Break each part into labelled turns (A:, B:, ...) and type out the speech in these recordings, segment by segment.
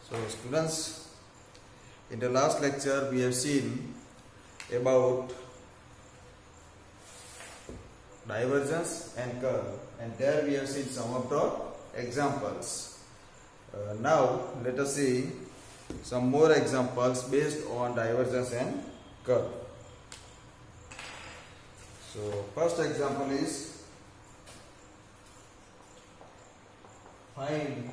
A: So students, in the last lecture we have seen about divergence and curl, and there we have seen some of the examples. Now let us see some more examples based on divergence and curl. So first example is find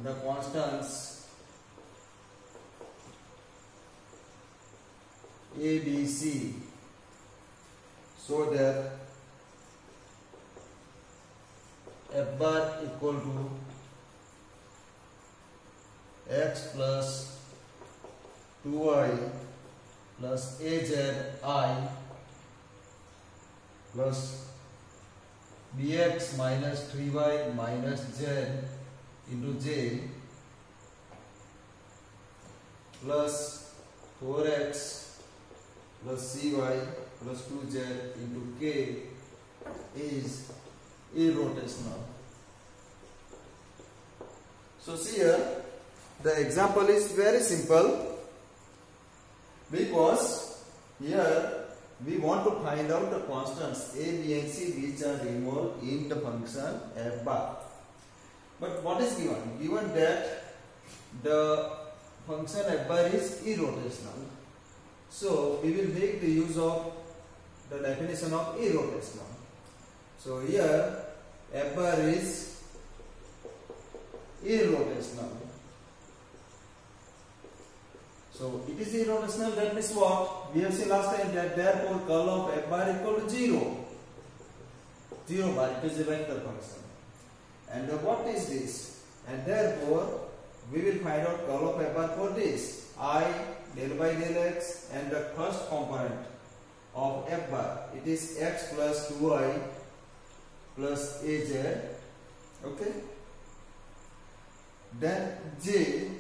A: the constants A, B, C so that f bar equal to x plus 2y plus AZI plus bx minus 3y minus z into j plus 4x plus cy plus 2z into k is irrotational. So see here, the example is very simple because here we want to find out the constants A, B and C which are involved in the function f bar. But what is given? Given that the function f bar is irrotational. So we will make the use of the definition of irrotational. So here f bar is irrotational. So it is irrotational, that means what? We have seen last time that therefore curl of f bar equal to 0. 0 bar, it is a vector function. And what is this? And therefore we will find out curl of f bar for this. I del by del x, and the first component of f bar, it is x plus 2y plus az. Okay. Then j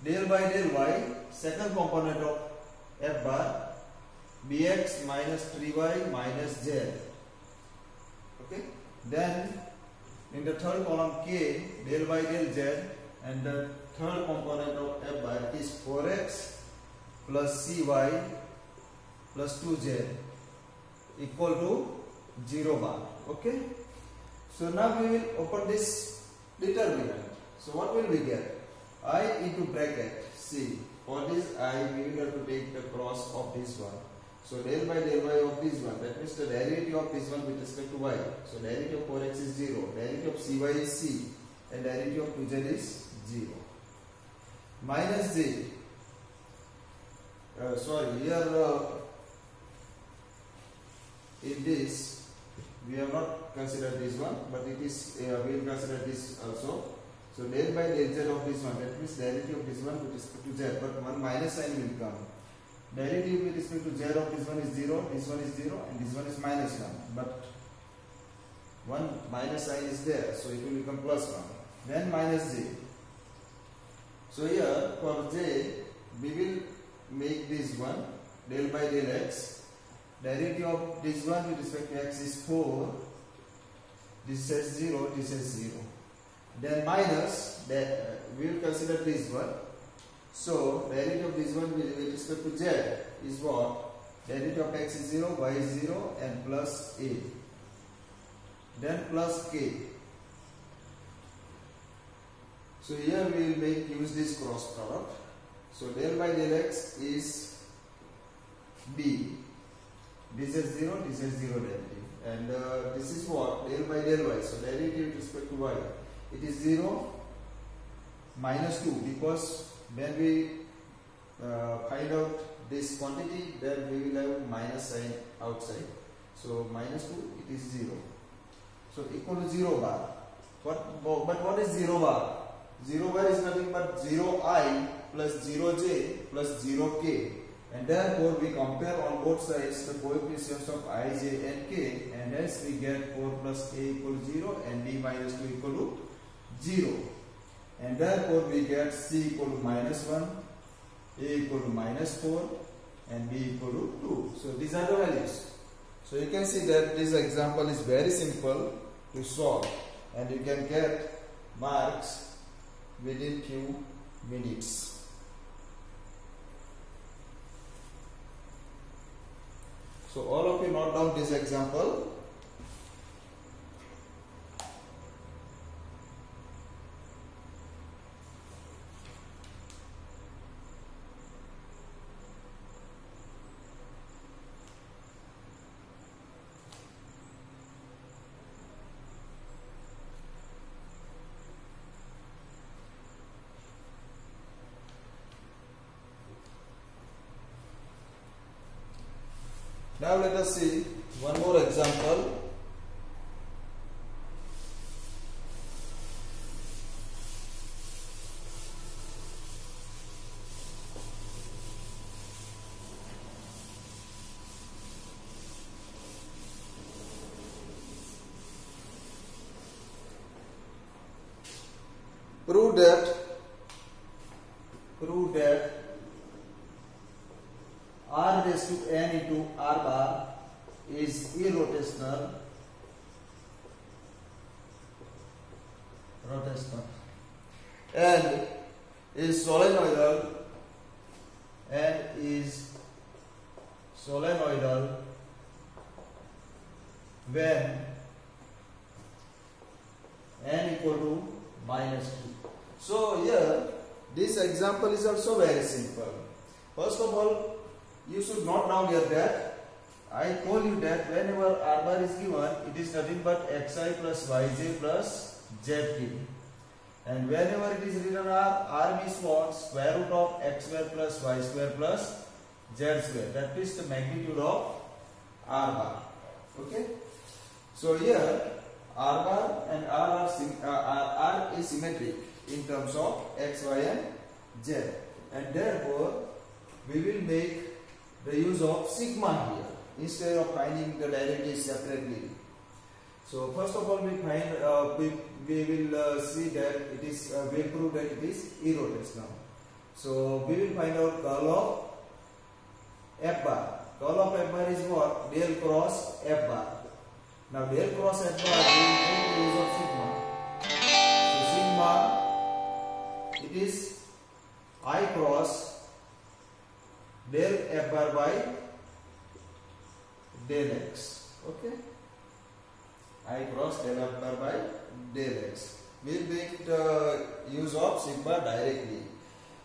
A: del by del y, second component of f bar, bx minus 3y minus z. Okay. Then in the third column k del by del z, and the third component of f bar is 4x plus cy plus 2z equal to 0 bar. Okay. So now we will open this determinant. So what will we get? I into bracket c. For this I, we will have to take the cross of this one. So del by del y of this one, that means the derivative of this one with respect to y. So derivative of 4x is 0, derivative of cy is c, and derivative of 2z is 0. Minus j. Here in this we have not considered this one, but it is we will consider this also. So del by del z of this one, that means derivative of this one with respect to z, but one minus sign will come. Derivative with respect to z of this one is 0, this one is 0, and this one is minus 1. But one minus sign is there, so it will become plus 1. Then minus j. So here for j, we will make this one del by del x. Derivative of this one with respect to x is 4. This is 0, this is 0. Then minus, that we will consider this one. So derivative of this one with respect to z is what? Derivative of x is 0, y is 0, and plus a. Then plus k. So here we will use this cross product. So del by del x is b. This is 0, this is 0 derivative. And this is what? Del by del y. So derivative with respect to y. It is 0 minus 2, because when we find out this quantity, then we will have minus sign outside. So minus 2, it is 0. So equal to 0 bar. But what is 0 bar? 0 bar is nothing but 0i plus 0j plus 0k. And therefore we compare on both sides the coefficients of I, j and k, and hence we get 4 plus a equal to 0 and b minus 2 equal to 0. And therefore we get c equal to minus 1, a equal to minus 4, and b equal to 2. So these are the values. So you can see that this example is very simple to solve, and you can get marks within few minutes. So all of you note down this example. Now let us see one more example. Prove that r raised to n into r bar is irrotational and is solenoidal when n equal to -2. So here this example is also very simple. First of all, you should note down here that I told you that whenever r bar is given, it is nothing but xi plus yj plus zk. And whenever it is written r means what? Square root of x square plus y square plus z square. That is the magnitude of r bar. Okay. So here r bar and r is symmetric in terms of x, y and z. And therefore we will make the use of sigma here instead of finding the derivatives separately. So first of all, we find we will see that it is we will prove that it is irrotational. So we will find out curl of f bar. Curl of f bar is what? Del cross f bar. Now del cross f bar we will make the use of sigma. So sigma, it is I cross del f bar by del x. Okay, I cross del f bar by del x. We will make the use of sigma directly.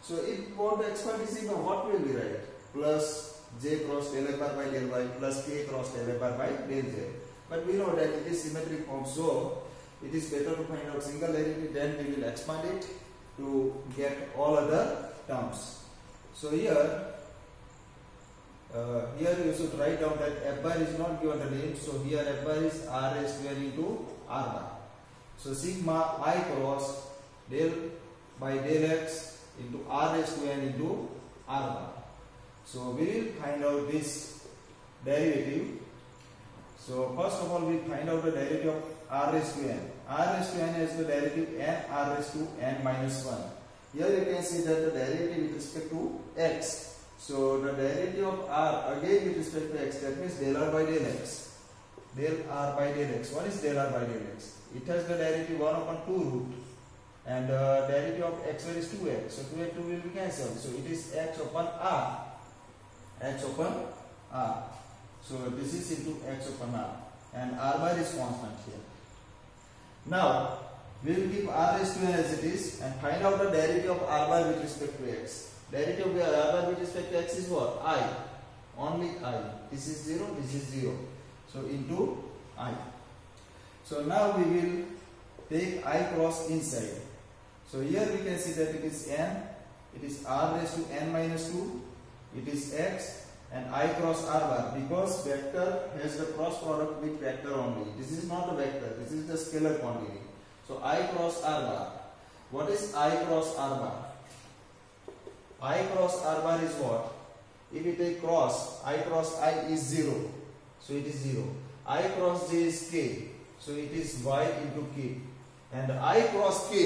A: So if we want to expand the sigma, what will we write? Plus j cross del f bar by del y plus k cross del f bar by del z. But we know that it is symmetric form, so it is better to find out single derivative. Then we will expand it to get all other terms. So here you should write down that f bar is not given the name, so here f bar is r raised to n into r bar. So sigma I cross del by del x into r raised to n into r bar. So we will find out this derivative. So first of all, we find out the derivative of r raised to n. R raised to n has the derivative n r raised to n minus 1. Here you can see that the derivative with respect to x. So the derivative of r again with respect to x, that means del r by del x. Del r by del x. What is del r by del x? It has the derivative 1 upon 2 root. And the derivative of x square is 2x. So 2 and 2 will be cancelled. So it is x upon r. X upon r. So this is into x upon r. And r bar is constant here. Now we will keep r raised to n as it is and find out the derivative of r bar with respect to x. Derivative of r bar with respect to x is what? I. Only I. This is 0, this is 0. So into I. So now we will take I cross inside. So here we can see that it is n, it is r raised to n minus 2, it is x, and I cross r bar, because vector has the cross product with vector only. This is not a vector, this is the scalar quantity. So I cross r bar. What is I cross r bar? I cross r bar is what? If we take cross, I cross I is 0. So it is 0. I cross j is k. So it is y into k. And I cross k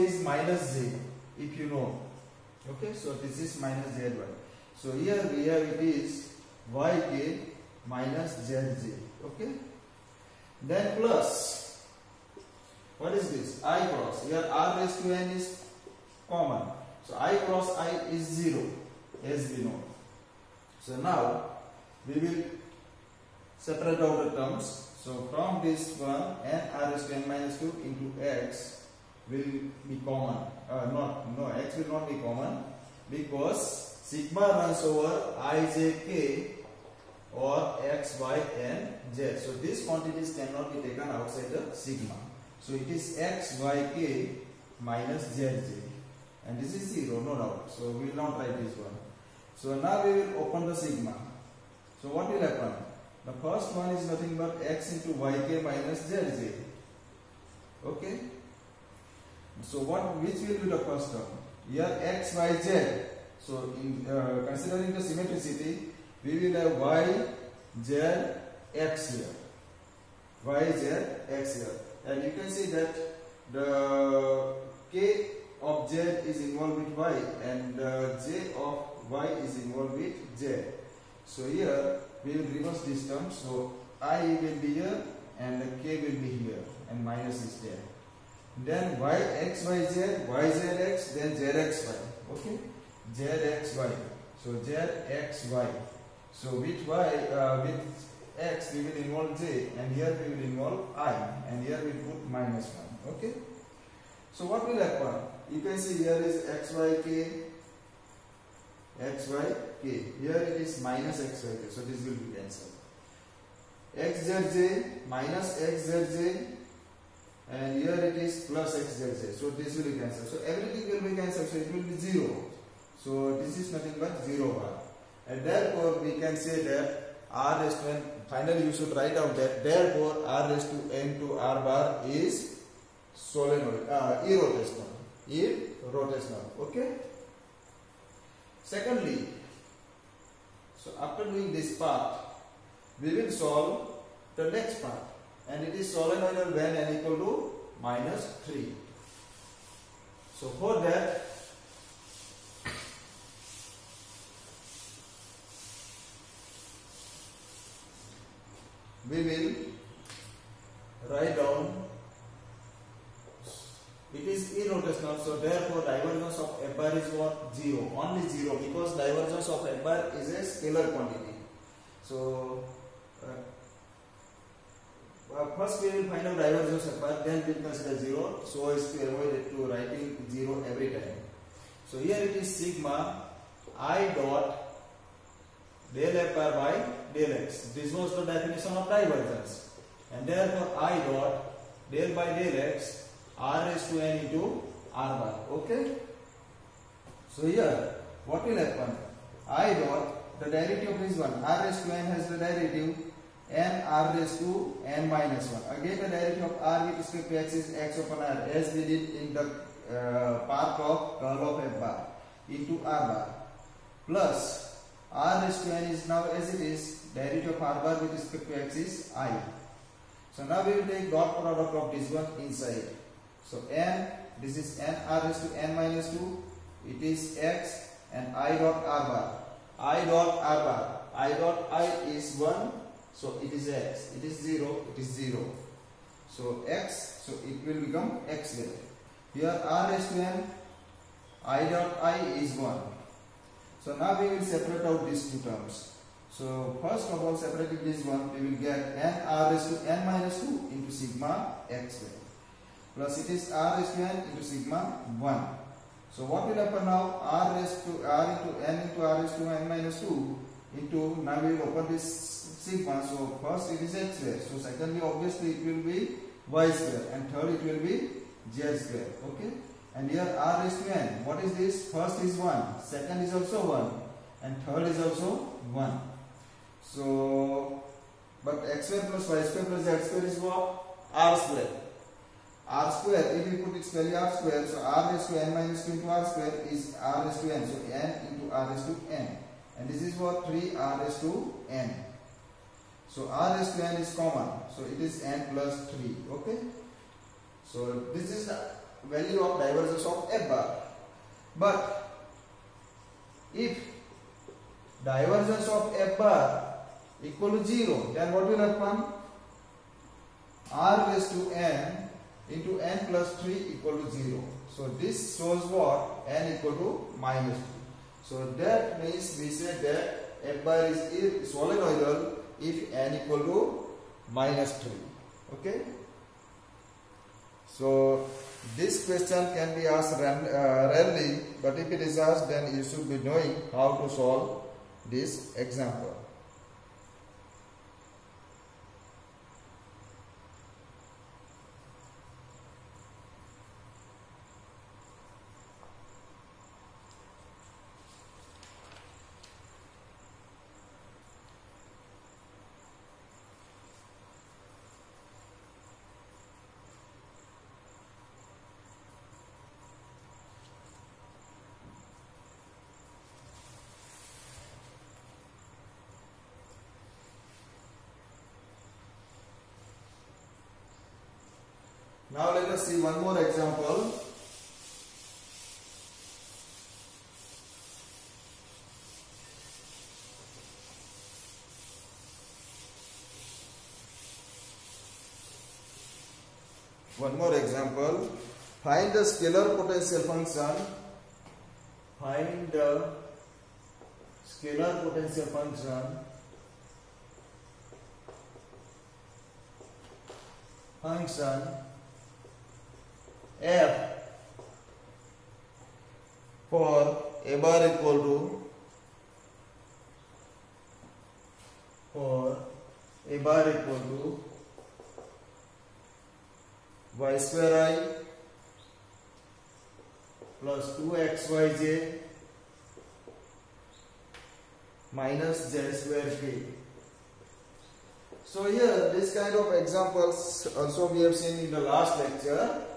A: is minus j, if you know. Okay, so this is minus zy. So here we have it is yk minus zj. Okay. Then plus What is this? I cross. Here r raised to n is common. So I cross I is 0, as we know. So now we will separate out the terms. So from this one, n r raised to n minus 2 into x will be common. X will not be common, because sigma runs over I, j, k or x, y and z. So these quantities cannot be taken outside the sigma. So it is x, y, k minus z, j. And this is 0, no doubt. So we will not write this one. So now we will open the sigma. So what will happen? The first one is nothing but x into yk minus zj. Okay. So which will be the first term? Here x, y, z. So in considering the symmetricity, we will have y, z, x here. Y, z, x here. And you can see that the k of z is involved with y and j of y is involved with z. So here we will reverse this term. So I will be here and the k will be here and minus is there. Then y x y z, y z x, then z x y. Okay, z x y. So z x y. So with y with x we will involve j, and here we will involve I, and here we put minus 1. Okay. So what will happen? You can see here is x y k, x y k. Here it is minus x y k. So this will be cancelled. X z j minus x z j, and here it is plus x z j. So this will be cancelled. So everything will be cancelled. So it will be 0. So this is nothing but 0 bar. And therefore we can say that r raised to n. Finally you should write out that therefore r raised to n to r bar is solenoid, irrotational. Irrotational. Okay. Secondly, so after doing this part, we will solve the next part, and it is solenoidal when n equal to minus 3. So for that, we will write down it is irrotational, so therefore divergence of f bar is what? 0, only 0, because divergence of f bar is a scalar quantity. So first we will find out divergence of f bar, then we will consider 0, so as to avoid it to writing 0 every time. So here it is sigma I dot del f bar by del x. This was the definition of divergence, and therefore I dot del by del x r raised to n into r bar. Okay. So here what will happen? I dot, the derivative is 1. R raised to n has the derivative n r raised to n minus 1. Again the derivative of r with respect to x is x upon r, as we did in the part of curl of f bar, into r bar, plus r raised to n is now as it is, derivative of r bar with respect to x is I. So now we will take dot product of this one inside. So n, this is n r raised to n minus 2, it is x, and I dot r bar. I dot r bar. I dot I is 1, so it is x. It is 0, it is 0. So x, so it will become x there. Here r raised to n, I dot I is 1. So now we will separate out these two terms. So first of all, separating this one, we will get n r raised to n minus 2 into sigma x there, plus it is r raised to n into sigma 1. So what will happen now? R raised to r into n into r raised to n minus 2 into, now we will open this sigma. So first it is x square. So secondly obviously it will be y square, and third it will be z square. Okay. And here r raised to n. What is this? First is 1, second is also 1, and third is also 1. So, but x square plus y square plus z square is what? R square. R square, if we put its value r square, so r raised to n minus 2 into r square is r raised to n. So n into r raised to n. And this is what? 3 r raised to n. So r raised to n is common. So it is n plus 3. Okay. So this is the value of divergence of f bar. But if divergence of f bar equal to 0, then what will happen? R raised to n into n plus 3 equal to 0. So this shows what? N equal to minus 2. So that means we say that F bar is solenoidal if n equal to minus 3. Okay. So this question can be asked rarely, but if it is asked, then you should be knowing how to solve this example. Now let us see one more example. One more example. Find the scalar potential function. Find the scalar potential function f for a bar equal to y square I plus 2xyj minus z square k. So here this kind of examples also we have seen in the last lecture.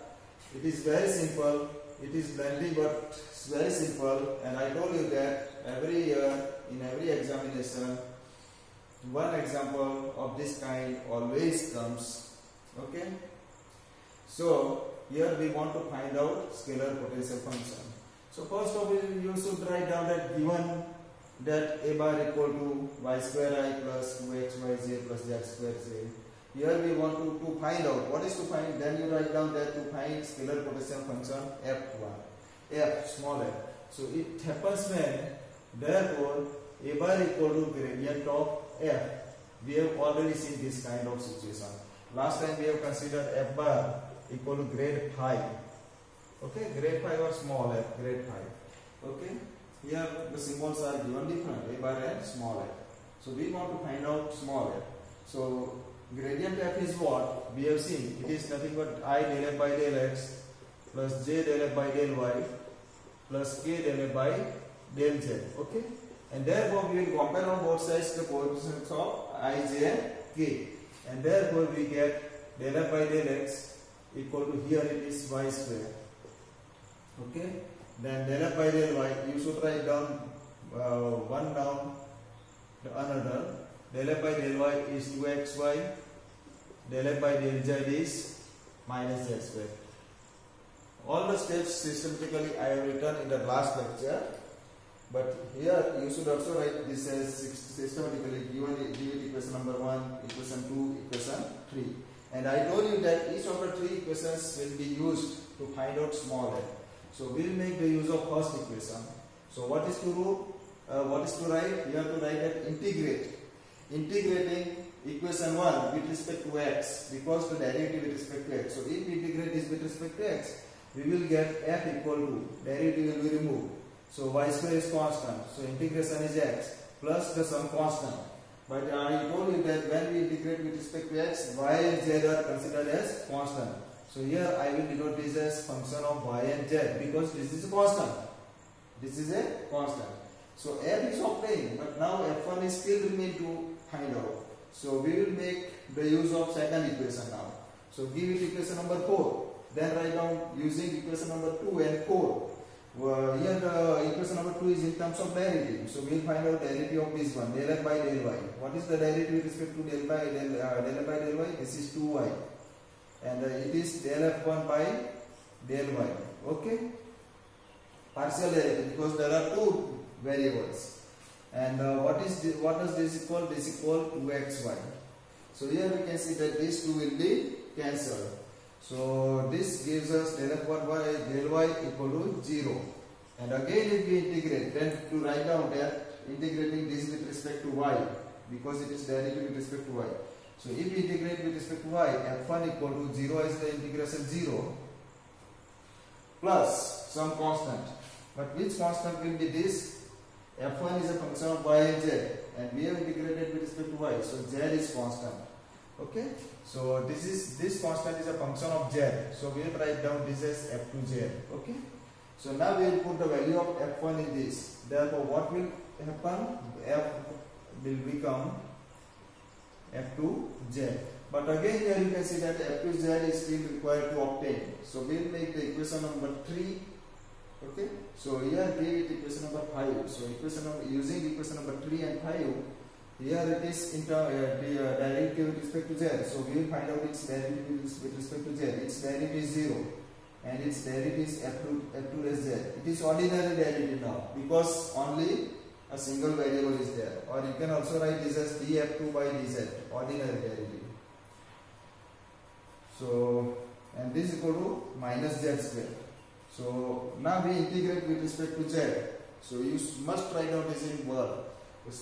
A: It is very simple. It is lengthy but it's very simple, and I told you that every year in every examination one example of this kind always comes. Okay. So here we want to find out scalar potential function. So first of all you should write down that given that a bar equal to y square I plus 2xyj plus z square j. Here we want to find out what is to find. Then you write down that to find scalar potential function f1, f small f. So it happens when therefore a bar equal to gradient of f. We have already seen this kind of situation. Last time we have considered f bar equal to grade phi. Okay, grade phi or small f, grade phi. Okay. Here the symbols are given different, a bar and small f. So we want to find out small f. So gradient f is what? We have seen it is nothing but I del f by del x plus j del f by del y plus k del f by del z. Okay, and therefore we will compare on both sides the coefficients of I, j and k, and therefore we get del f by del x equal to, here it is y square. Okay, then del f by del y you should write down one down the another. Del f by del y is 2xy, del f by del z is minus z square. All the steps systematically I have written in the last lecture, but here you should also write this as systematically given equation number 1, equation 2, equation 3. And I told you that each of the three equations will be used to find out small f. So we will make the use of first equation. So what is to do? What is to write? You have to write that integrating equation 1 with respect to x, because the derivative with respect to x. So if we integrate this with respect to x, we will get f equal to, derivative will be removed. So y square is constant. So integration is x plus the sum constant. But I told you that when we integrate with respect to x, y and z are considered as constant. So here I will denote this as function of y and z because this is a constant. This is a constant. So f is obtained, but now f1 is still remain to find out. So we will make the use of second equation now. So give it equation number 4. Then write down using equation number 2 and 4. Here the equation number 2 is in terms of derivative. So we will find out derivative of this one, del f by del y. What is the derivative with respect to del f by del y? This is 2y. And it is del f1 by del y. Okay? Partial derivative, because there are two variables. And what does this equal? This equal 2xy. So here we can see that these two will be cancelled. So this gives us del f1y del y equal to 0. And again if we integrate, then to write down that integrating this with respect to y, because it is directly with respect to y. So if we integrate with respect to y, f1 equal to 0 is the integration 0 plus some constant. But which constant will be this? F1 is a function of y and z, and we have integrated with respect to y, so z is constant. Okay, so this constant is a function of z, so we will write down this as f2z. Okay, so now we will put the value of f1 in this. Therefore, what will happen? F will become f2z. But again here you can see that f2z is still required to obtain. So we will make the equation number 3. Okay, so here give it equation number 5. So using equation number 3 and 5, here it is in derivative with respect to z. So we will find out its derivative with respect to z. Its derivative is 0 and its derivative is f2 as z. It is ordinary derivative now because only a single variable is there. Or you can also write this as df2 by dz, ordinary derivative. So, and this is equal to minus z square. So now we integrate with respect to z. So you must write down this in word.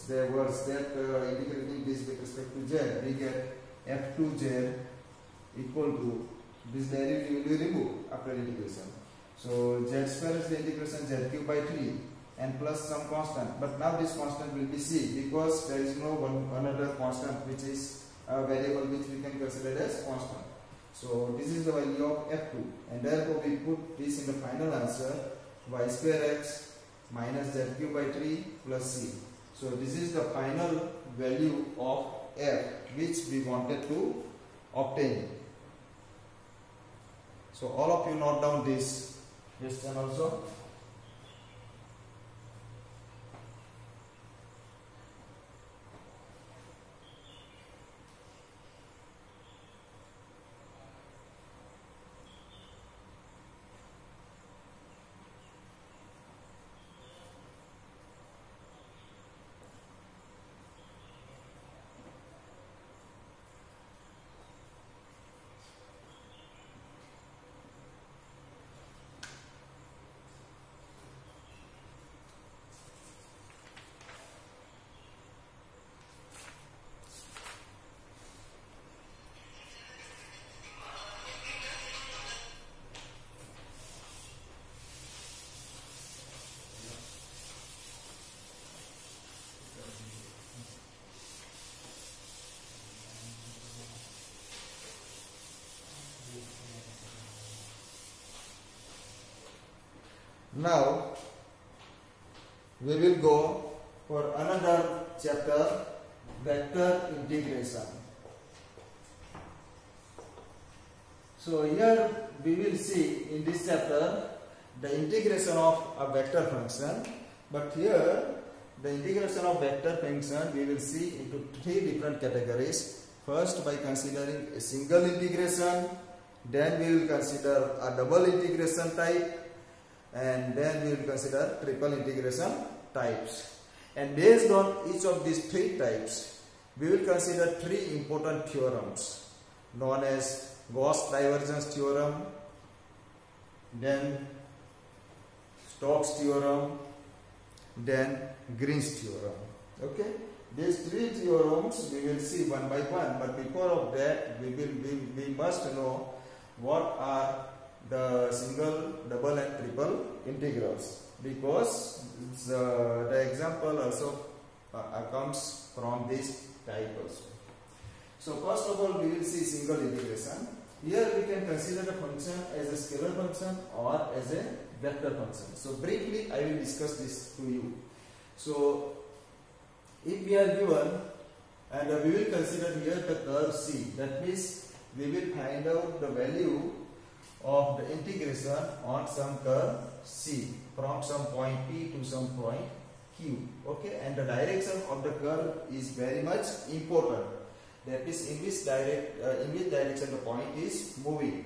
A: There was that integrating this with respect to z, we get f2z equal to this derivative will be removed after integration. So z square is the integration z cube by 3 and plus some constant. But now this constant will be c because there is no another constant which is a variable which we can consider as constant. So this is the value of f2, and therefore we put this in the final answer, y square x minus z cube by 3 plus c. So this is the final value of f which we wanted to obtain. So all of you note down this question also. Now we will go for another chapter, vector integration. So here we will see in this chapter the integration of a vector function, but here the integration of vector function we will see into 3 different categories. First, by considering a single integration, then we will consider a double integration type, and then we will consider triple integration types. And based on each of these 3 types, we will consider 3 important theorems known as Gauss divergence theorem, then Stokes theorem, then Green's theorem. Okay, these 3 theorems we will see one by one, but before of that we must know what are the single, double and triple integrals, because the example also comes from this type also. So first of all we will see single integration. Here we can consider the function as a scalar function or as a vector function. So briefly I will discuss this to you. So if we are given, and we will consider here the curve C, that means we will find out the value of the integration on some curve C from some point P to some point Q. Okay, and the direction of the curve is very much important. That is in which direction the point is moving,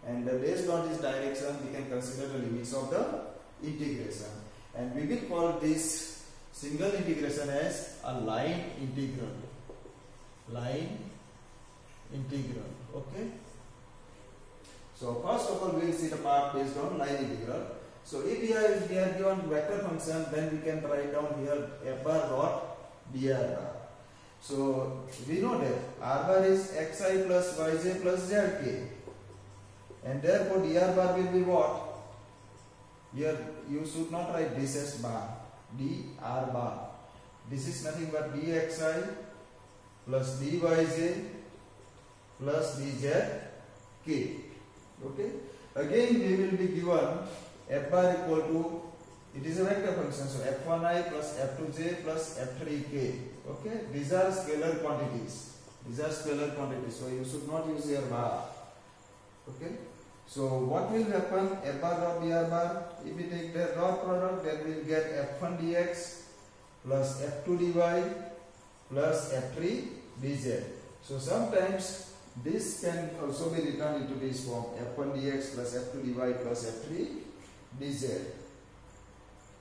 A: and based on this direction we can consider the limits of the integration, and we will call this single integration as a line integral. Line integral. Okay. So first of all, we will see the part based on line integral. So if we are given vector function, then we can write down here f bar dot dr bar. So we know that r bar is xi plus yj plus zk, and therefore dr bar will be what? Here you should not write this as bar, dr bar. This is nothing but dxi plus dyj plus dzk. Okay. Again we will be given f bar equal to, it is a vector function, so f1i plus f2j plus f3k. Okay. These are scalar quantities. So you should not use your bar. Okay. So what will happen? F bar dot dr bar. If we take the dot product, then we will get f1 dx plus f2 dy plus f3 dz. So sometimes this can also be written into this form, f1 dx plus f2 dy plus f3 dz.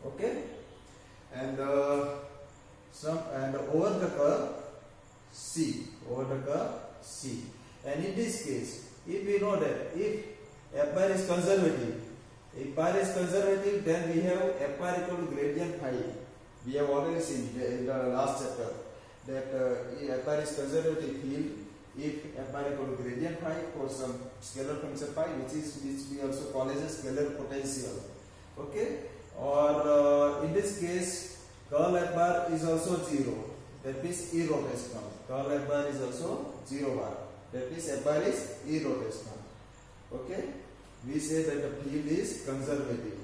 A: Okay, and over the curve C, and in this case, if we know that if f bar is conservative, then we have f bar equal to gradient phi. We have already seen in the last chapter that f bar is conservative field if f bar equal to gradient phi for some scalar function phi, which we also call as a scalar potential. Okay, or in this case curl f bar is also 0, that means irrotational. Curl f bar is also 0 bar, that means f bar is irrotational. Okay, we say that the field is conservative.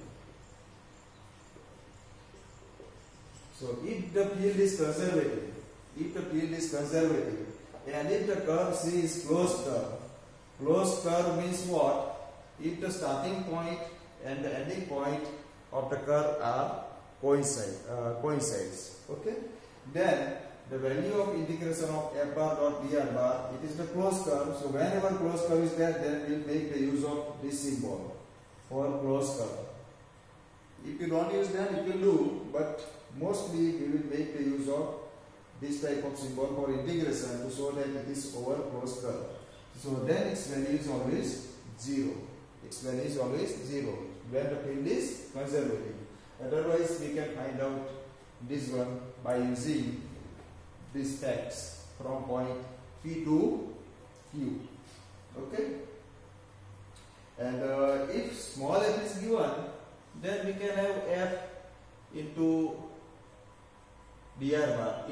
A: So if the field is conservative, and if the curve C is closed curve means what? If the starting point and the ending point of the curve are coincides. Okay, then the value of integration of f bar dot dr bar, it is the closed curve. So whenever closed curve is there, then we will make the use of this symbol for closed curve. If you don't use that, it will do, but mostly we will make the use of this type of symbol for integration to show that it is over closed curve. So then its value is always 0. When the field is conservative. Otherwise, we can find out this one by using these facts from point P to Q. Okay. And if small f is given, then we can have f into dr bar.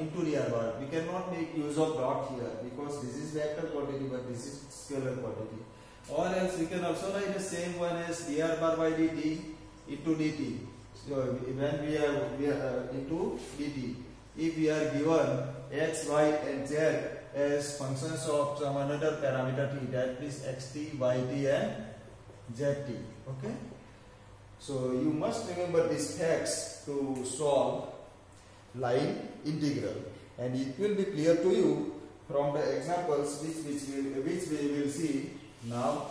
A: We cannot make use of dot here because this is vector quantity, but this is scalar quantity. Or else we can also write the same one as dr bar by dt into dt. So when we are into dt, if we are given x, y and z as functions of some another parameter t, that is xt, yt and zt. Okay. So you must remember these facts to solve line integral, and it will be clear to you from the examples which we will see now.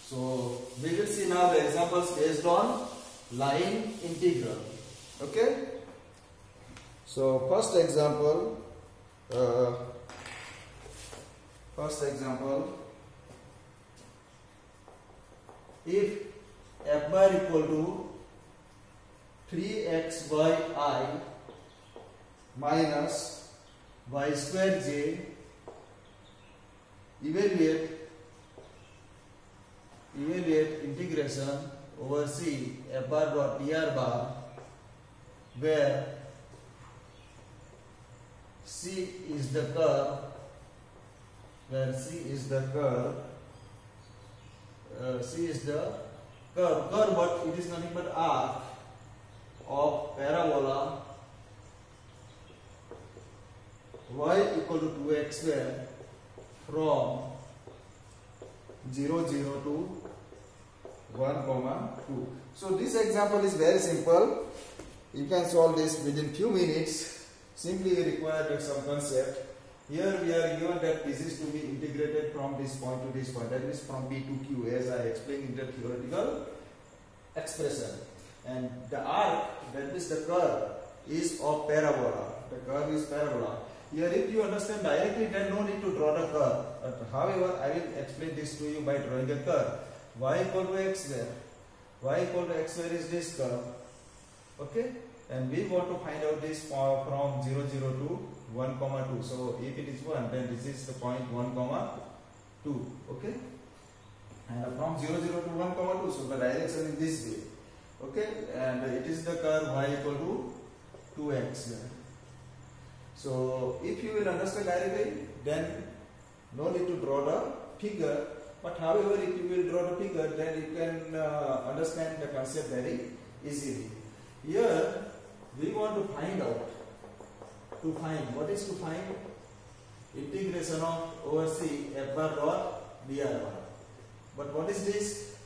A: So we will see now the examples based on line integral. Okay. So first example, if f bar equal to 3xyi minus y square j, evaluate integration over C f bar dot dr bar, where C is the curve, but it is nothing but arc of parabola y equal to 2x square from 0, 0 to 1, 2. So this example is very simple. You can solve this within few minutes. Simply require some concept. Here we are given that this is to be integrated from this point to this point, that is from P to Q, as I explained in the theoretical expression. And the arc that means the curve is of parabola. The curve is parabola. Here if you understand directly, then no need to draw the curve. But however, I will explain this to you by drawing a curve. Y equal to x square. Y equal to x square is this curve. Okay? And we want to find out this from 0, 0 to 1, 2. So if it is 1, then this is the point 1, 2. Okay? And from 0, 0 to 1, 2. So the direction is this way. Okay? And it is the curve y equal to 2x. So if you will understand directly, then no need to draw the figure. But however, if you will draw the figure, then you can understand the concept very easily. Here we want to find out. What is to find? Integration of over C f bar dot dr bar. But what is this?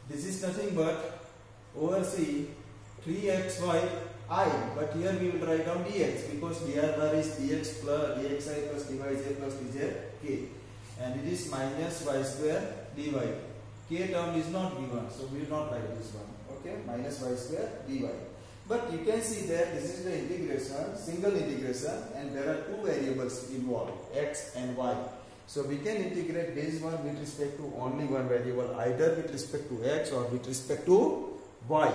A: This is nothing but over C 3xy I, but here we will write down dx because dr bar is dx plus dxi plus dyj plus dzk, and it is minus y square dy. K term is not given, so we will not write this one. Okay, minus y square dy. But you can see that this is the integration, single integration, and there are two variables involved, x and y. So we can integrate this one with respect to only one variable, either with respect to x or with respect to y.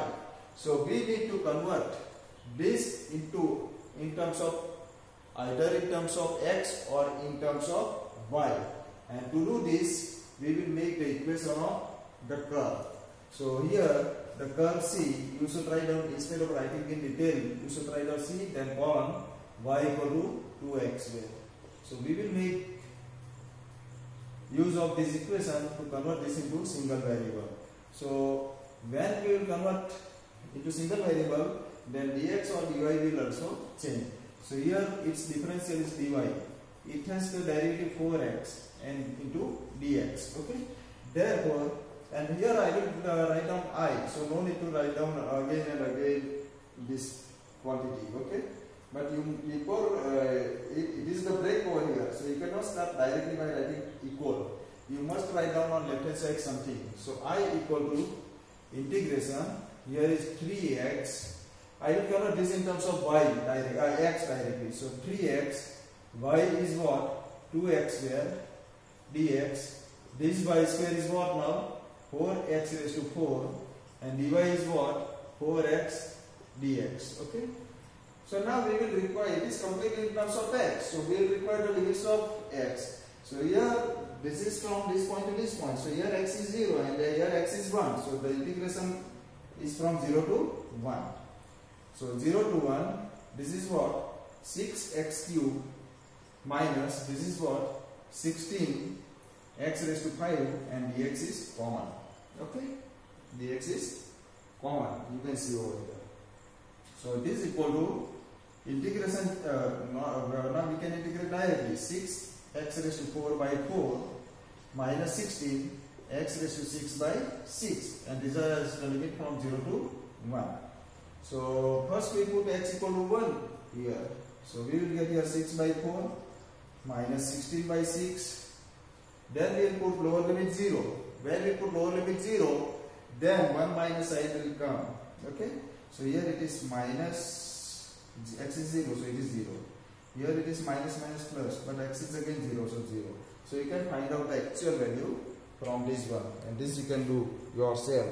A: So we need to convert this into in terms of either in terms of x or in terms of y. And to do this, we will make the equation of the curve. So here the curve C, you should write down, instead of writing in detail, you should write down C, then column y equal to 2x. So we will make use of this equation to convert this into single variable. So when we will convert into single variable, then dx or dy will also change. So here its differential is dy. It has the derivative 4x and into dx. Okay. Therefore, and here I will write down I. So no need to write down again and again this quantity. Okay. But you equal it is the break over here. So you cannot start directly by writing equal. You must write down on left hand side something. So I equal to integration. Here is 3x. I will convert this in terms of y directly, x directly. So 3x, y is what? 2x square dx. This y square is what now? 4x raised to 4, and dy is what? 4x dx. Okay. So now we will require, it is completely in terms of x. So we will require the limits of x. So here this is from this point to this point. So here x is 0 and here x is 1. So the integration is from 0 to 1. So 0 to 1, this is what? 6x cube minus, this is what? 16 x raised to 5, and dx is common. Okay? Dx is common. You can see over here. So it is equal to integration, now we can integrate directly. 6 x raised to 4 by 4 minus 16 x raised to 6 by 6, and this is the limit from 0 to 1. So first we put x equal to 1 here. So we will get here 6 by 4 minus 16 by 6. Then we will put lower limit 0. When we put lower limit 0, then 1 minus sign will come. Okay. So here it is minus, x is 0, so it is 0. Here it is minus minus plus, but x is again 0, so 0. So you can find out the actual value from this one, and this you can do yourself.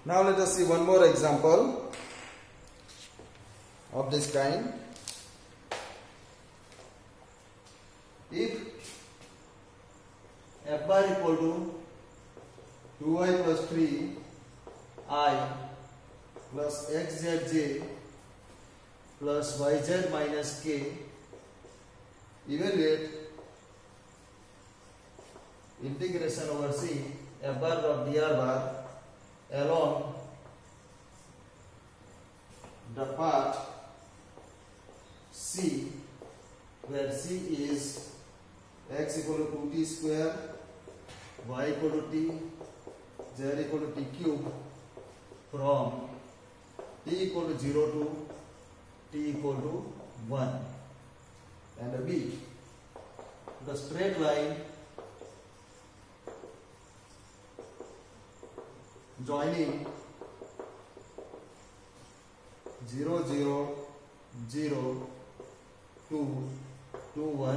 A: Now let us see one more example of this kind. If f bar equal to 2y plus 3 I plus xzj plus yz minus k. Evaluate integration over c f bar dot dr bar along the path c, where c is x equal to 2t square, y equal to t, z equal to t cube, from t equal to 0 to t equal to 1, and b, the straight line joining 0 0 0 2 2 1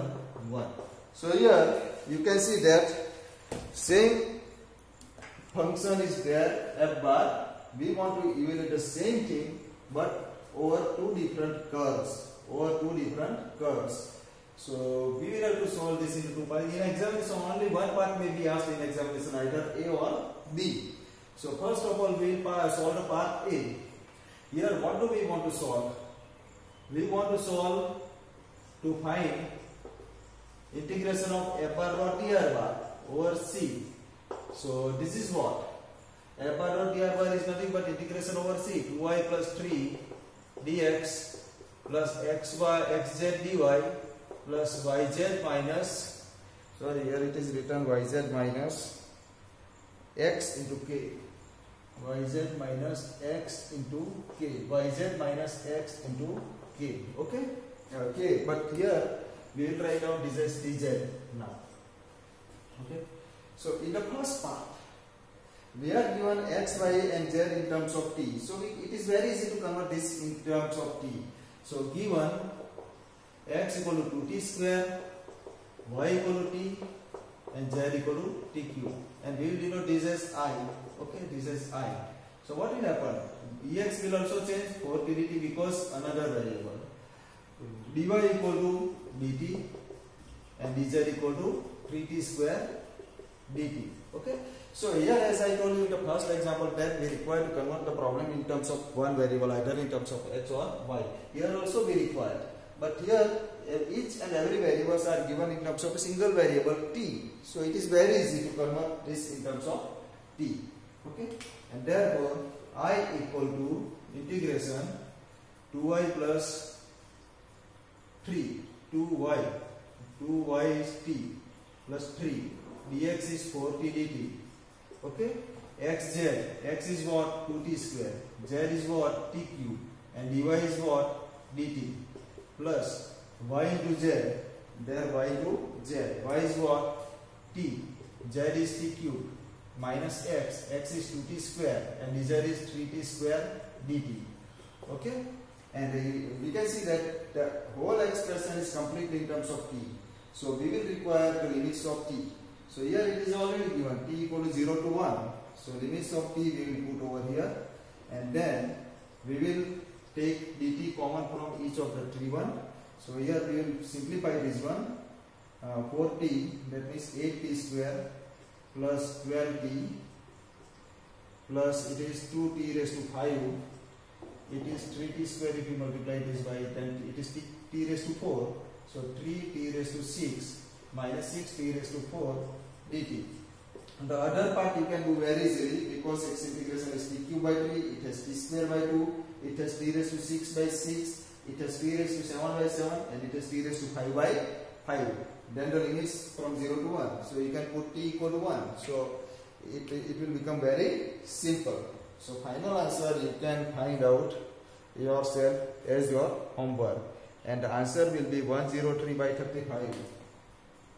A: 1. So here you can see that same function is there, f bar. We want to evaluate the same thing but over two different curves. So we will have to solve this into two parts. In examination only one part may be asked in examination, either A or B. So first of all we will solve the part A. Here what do we want to solve? We want to solve to find integration of f bar dot dr bar over c. So this is what? F bar dot dr bar is nothing but integration over c, 2y plus 3 dx plus xz dy plus yz minus, sorry, here it is written yz minus x into k, yz minus x into k, yz minus x into k. Okay? Okay, but here we will write down this as dz now. Okay? So in the first part, we are given x, y and z in terms of t. So it is very easy to convert this in terms of t. So given x equal to 2t square, y equal to t and z equal to t cube. And we will denote this as I. Okay, this is I. So what will happen? Ex will also change for dt because another variable. dy equal to dt and dz equal to 3t square dt. Okay. So here, as I told you in the first example, that we require to convert the problem in terms of one variable, either in terms of x or y. Here also we require, but here each and every variables are given in terms of a single variable t. So it is very easy to convert this in terms of t. Okay, and therefore I equal to integration 2y plus 3, 2y is t plus 3 dx is 4t dt. Okay, xz, x is what? 2t square, z is what? t cube, and dy is what? dt plus y into z, there y into z, y is what? t, z is t cube, minus x, x is 2t square and z is 3t square dt. Okay, and we can see that the whole expression is complete in terms of t. So we will require the limits of t. So here it is already given t equal to 0 to 1. So limits of t we will put over here, and then we will take dt common from each of the three one. So here we will simplify this one. 4t, that means 8t square plus 12t plus it is 2t raised to 5. It is 3t square if you multiply this by 10. It is t raised to 4. So 3t raised to 6 minus 6t raised to 4 dt. And the other part you can do very easily, because x integration is t cube by 3, it has t square by 2, it has t raised to 6 by 6, it has t raised to 7 by 7, and it has t raised to 5 by 5. Then the limits from 0 to 1. So you can put t equal to 1. So it will become very simple. So final answer you can find out yourself as your homework. And the answer will be 103 by 35.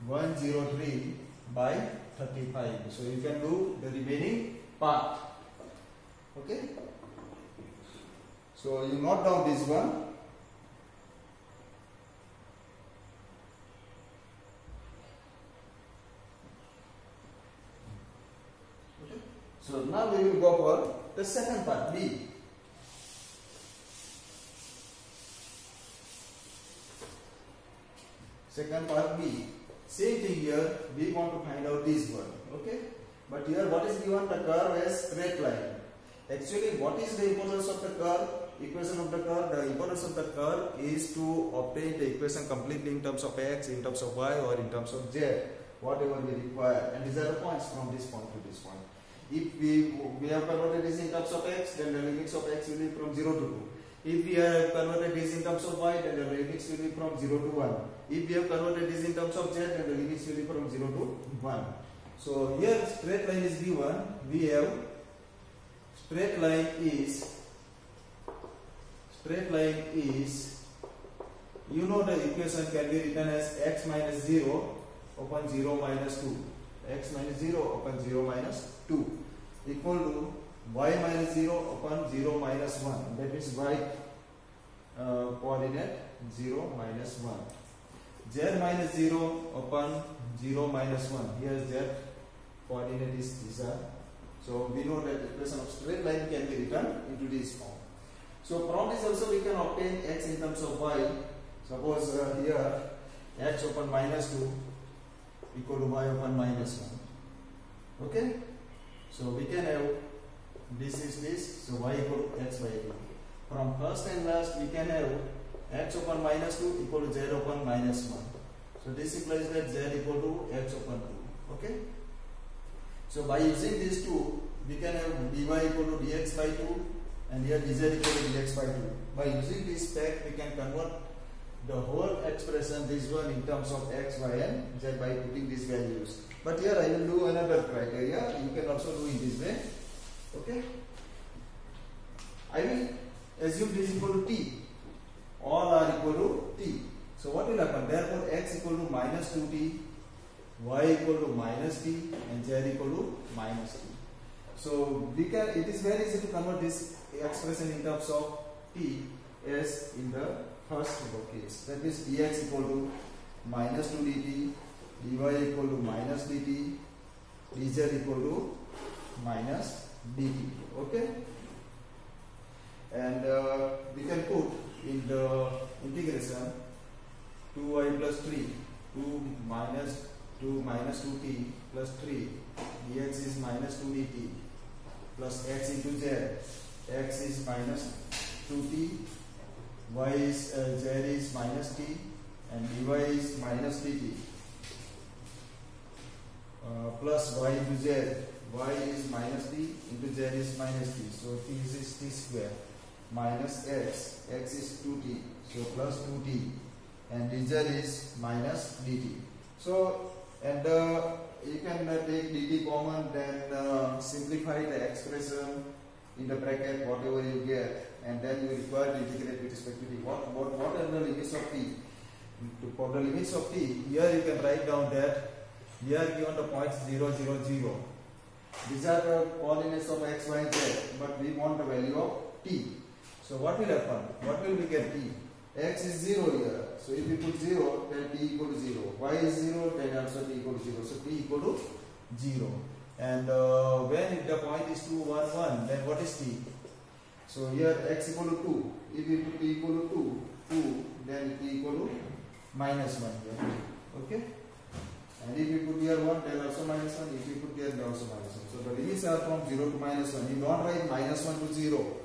A: 103 by 35. So you can do the remaining part. Okay. So you note down this one. Okay. So now we will go for the second part, B. Second part B. Same thing here, we want to find out this one. Okay. But here what is given? The curve as straight line. Actually, what is the importance of the curve? equation of the curve, the importance of the curve is to obtain the equation completely in terms of x, in terms of y, or in terms of z, whatever we require. And these are the points from this point to this point. If we have converted this in terms of x, then the limits of x will be from 0 to 2. If we have converted this in terms of y, then the limits will be from 0 to 1. If we have converted this in terms of z, then the limits will be from 0 to 1. So here straight line is given. We have straight line is you know the equation can be written as x minus 0 upon 0 minus 2. X minus 0 upon 0 minus 2 equal to y minus 0 upon 0 minus 1. That is y coordinate 0 minus 1. Z minus 0 upon 0 minus 1. Here z coordinate is these are. So we know that the equation of straight line can be written into this form. So from this also we can obtain x in terms of y. Suppose here x upon minus 2 equal to y upon minus 1. Okay? So we can have this is this, so y equal to x by 2. From first and last we can have x upon minus 2 equal to z upon minus 1. So this implies that z equal to x upon 2. Okay? So by using these two, we can have dy equal to dx by 2 and here dz equal to dx by 2. By using this fact, we can convert the whole expression, this one, in terms of x, y and z by putting these values. But here I will do another criteria. You can also do in this way. Okay? I will assume this equal to t. All are equal to t. So what will happen? Therefore x equal to minus 2t, y equal to minus t, and z equal to minus t. So we can. It is very easy to convert this expression in terms of t as in the first case. That is dx equal to minus 2 dt, dy equal to minus dt, dz equal to minus dt. Okay? And we can put in the integration 2y plus 3, 2 minus 2t plus 3, dx is minus 2 dt plus x into z, x is minus 2t, y is z is minus t, and dy is minus dt plus y into z, y is minus t into z is minus t. So t is t square minus x, x is 2t, so plus 2t, and dz is minus dt. So and you can take dt common, then simplify the expression in the bracket whatever you get, and then you require to integrate with respect to t. What are the limits of t? For the limits of t, here you can write down that here given the points 0, 0, 0. These are the coordinates of x, y, and z, but we want the value of t. So what will happen? What will we get t? X is 0 here. So if we put 0, then t equal to 0. Y is 0, then also t equal to 0. So t equal to 0. And when the point is 2, 1, 1, then what is t? So here x equal to 2. If we put t equal to 2, then t equal to minus 1 here. Okay? And if we put here 1, then also minus 1. If we put here, then also minus 1. So the limits are from 0 to minus 1. You don't write minus 1 to 0.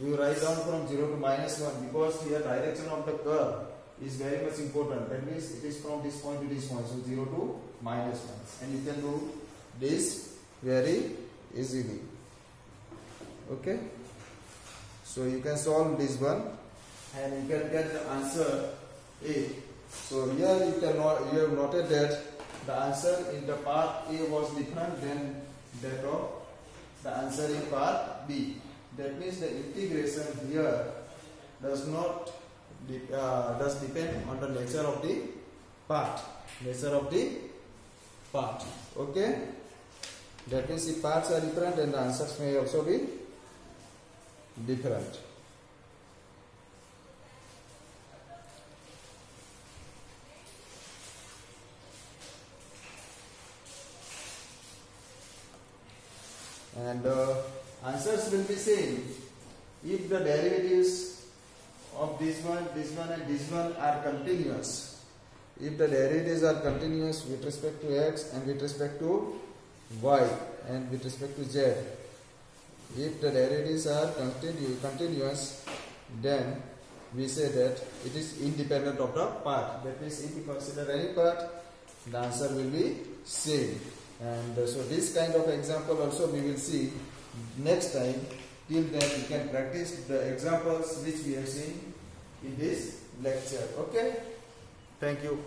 A: You write down from 0 to minus 1 because here direction of the curve is very much important. That means it is from this point to this point. So 0 to minus 1. And you can do this very easily. Okay? So you can solve this one and you can get the answer A. So here you have noted that the answer in the part A was different than that of the answer in part B. That means the integration here does depend on the nature of the part. Okay? That means if parts are different, then the answers may also be different. And answers will be same if the derivatives of this one, and this one are continuous. If the derivatives are continuous with respect to x and with respect to y and with respect to z. If the derivatives are continuous then we say that it is independent of the part. That means if you consider any part, the answer will be same. And so this kind of example also we will see next time. Till then you can practice the examples which we have seen in this lecture. Okay, thank you.